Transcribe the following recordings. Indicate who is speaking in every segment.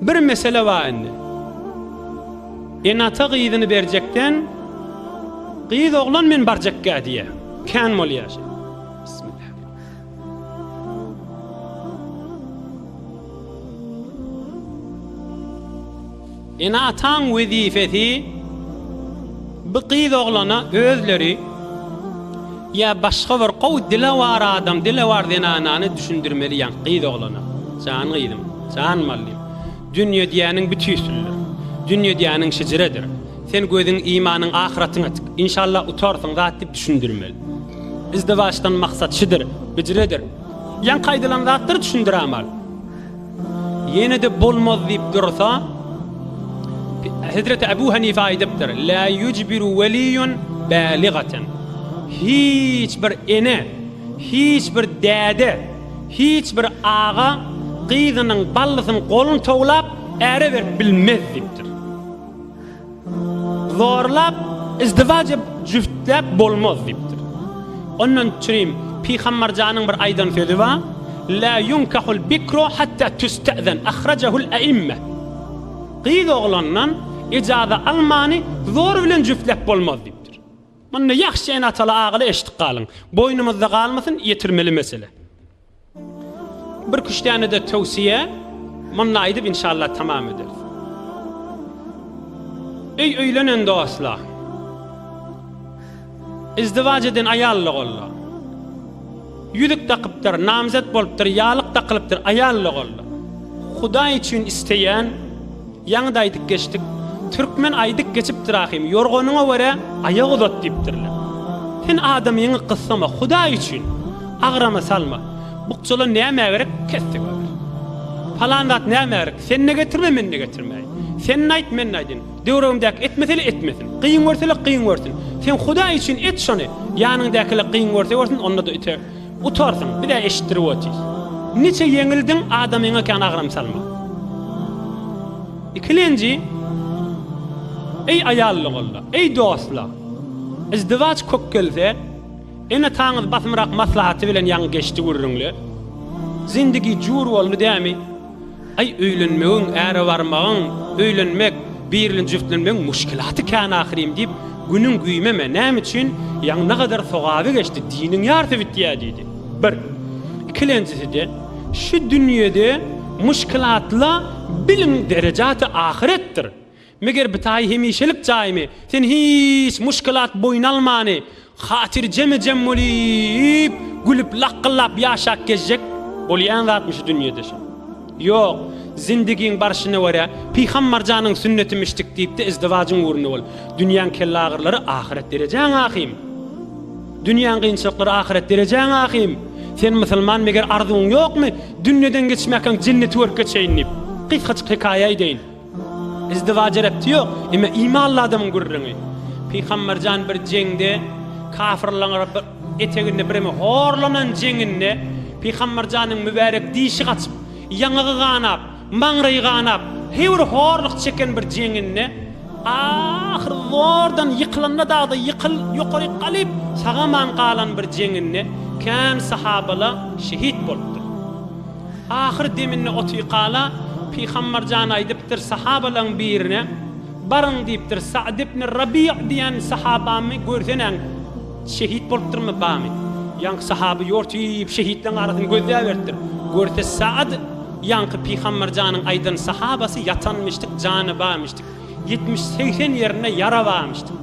Speaker 1: Bir mesele var indi. Enata gıydını berjekten gıyyd oğlan men barjakka diye. Kan mol yaşa. Bismillah. Enatan vazifeti bu gıyyd oğlana özleri ya başka bir qaw dile var adam dile var denananı düşündürmeli yan gıyyd oğlana. Can gıydım, can mallim. Dünya diýäniň bütüsüller. Dünya diýäniň şejeredir. Sen gözün imanın ahiretin atık. İnşallah utarsın zat dip düşündürmeli. İzdivaçtan maksat şidir, biciredir. Yan kaydılan zatları düşündüramal. Yine de bolmaz deyip dursa Hazreti Ebu Hanife aydiptir. La yucbiru veliyun baligaten. Hiçbir ene, hiçbir dede, hiçbir ağa gıydynyň ballysyn golun toglap äre berip bilmez dipdir. Zorlap izdivaç jüftlep bolmaz dipdir. Ondan çürüm Peygamberjanyň bir aýdan sözi bar. La yunkahul bikru hatta tusta'zan akhrajahu al-a'immah. Gıyyd oğlandan ijaza almany zor bilen jüftlep bolmaz dipdir. Mana ýaxşy enatala agyly eşitip galyň. Boynumyzda galmasyn ýetirmeli mesele. Bir kuştany da tawsiye mana aýdyp inşallah tamam ederiz. Ey öýlenen dostlar. İzdivaç eden ayallyk olla. Yüzük takypdyr, namzat bolupdyr, ýalyk taklypdyr, ayallyk olla. Hudaý üçin isteýän ýaňda aýdyp geçdik. Türkmen aýdyp geçipdir ahim. Yorgonuňa göre aýak uzat diýipdirler. Sen adam ýeňi gyssama Hudaý üçin agrama salma. Bukçalar näme gerek kesdik. Falan zat näme gerek? Sen ne getirme, men ne getirmeýin. Sen aýt, men aýdyn. Döwregimdäki etmeseli etmesin. Qyýyn görseli qyýyn görsin. Sen Hudaý üçin et şonu. Ýanyňdakile qyýyn görse görsin, onda da ite utarsın. Bir de eşitdirip otyr. Niçe yeňildin adamyňa kan agram salma. İkilenji ey ayallyk olla, ey dostlar. İzdivaç kök gelse, ene taňyz basmyrak maslahaty bilen ýaňy geçdi görüňler. Zindigi jur boldy dämi? Ay öýlenmegiň, äre barmagyň, öýlenmek, birilin jüftlenmegiň muşkilaty kan ahirim diýip günüň güýmeme näme üçin ýaňy kadar sogaby geçdi, diniň ýarty bitdiýär diýdi. Bir. İkilenjisi de şu dünýede muşkilatla bilim derejati ahiretdir. Meger bitaý hemişelik jaýmy, sen hiç muşkilat boýnalmany, hatirjeme jemmolip, gülüp laqyllap ýaşap gezjek bolýan zatmy şu dünýede. Yok, zindigiň barşyna wara Peygamberjanyň sünneti mişdik diýip de izdivaçyň urny bol. Dünýäň kelle agyrlary ahiret derejaň ahim. Dünýäň gynçylyklary ahiret derejaň ahim. Sen musulman meger arzuň ýokmy? Dünýeden geçmäkäň jennet wörke çeýnip. Qysgaç hikaýa edeýin. İzdivaç erepti ýok, eme imanly adamyň gurrungy. Peygamberjan bir jeňde kafirlaryň eteginde bireme horlanan jeňinde Peygamberjanyň mübarek diýişi gaçyp, ýaňygy ganap, maňraýy ganap, hewr horlyk çeken bir jeňinde ahir zordan ýykylanda dagda ýokary galyp sagaman galan bir jeňinde kan sahabalar şehit bolupdyr. Ahir deminne oty gala Peygamberjan aýdypdyr sahabalaryň birine barın diýipdir Sa'd ibn Rabi' diýen sahabamy görseňiň şehit bolupdyrmy bamy? Ýanky sahaby ýortyp şehitleň arasyny gözläberdir. Görse Sa'd ýanky Peygamberjanyň aýdan sahabasy ýatanmyşdyk, jany barmyşdyk. 70-80 ýerine ýara barmyşdyk.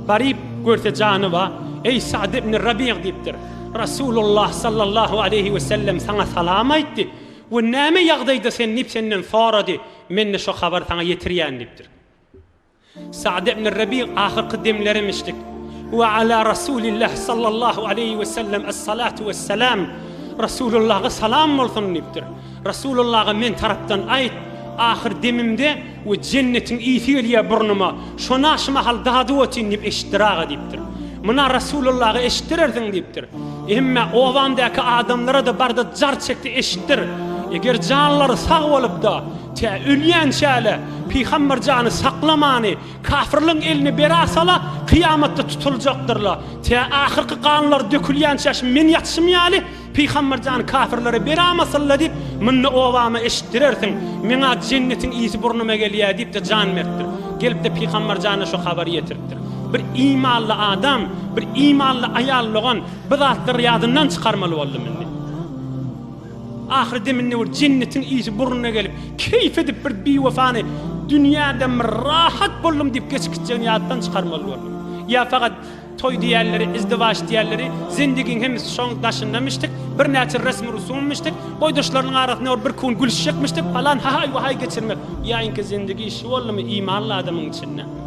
Speaker 1: Baryp görse jany bar. Ey Sa'd ibn Rabi' diýipdir. Rasulullah sallallahu aleyhi ve sellem sana salam aýtdy. Bu näme ýagdaýda sen nip senden sorady? Menne şu habar sana ýetirýän diýipdir. Sa'd ibn Rabi' ahyrky demlerimmişdik. Ve ala Rasulillah sallallahu aleyhi ve sellem es-salatu vesselam. Rasulullah'a salam bolsun diýipdir. Rasulullah'a men tarapdan aýt. Ahir demimde we cennetin ýyfylýa burnuma. Şona aşmahal dady otin diýip eşitdiraga diýipdir. Muna Rasulullah'a eşitdirerdiň diýipdir. Emme owandaki adamlara da barda jar çekdi eşitdir. Eger janlary sag bolup da te ölýän şäle Peygamberjany saklamany kafirliň eline berasala kıyamatda tutuljaktyrlar. Te ahirki kanlar dökülýän şäş men ýatşymýaly Peygambercan kafirlere beramasalla dip minni owama eşittirersin. Meňa cennetin isi burnuma gelýär dip de can mertdir. Gelip de Peygamberjana şu habary ýetiripdir. Bir imanly adam, bir imanly ayal bolan bu zatlar ýadyndan çykarmaly boldy minni. Ahirde minni bir cennetin isi burnuna gelip keyif edip bir biwefany dünýäde rahat boldum dip geçikçen ýatdan çykarmaly boldy. Ya fakat toy diýerleri, izdivaç diýerleri, zindigiň hemis şoň daşyndamışdyk, bir näçe resmi rusummışdyk, boýdaşlaryň arasyna bir kun gülüşecekmişdik, falan hay geçirmek. Ýa-ni zindigi şu bolmy imanly adamyň içinde.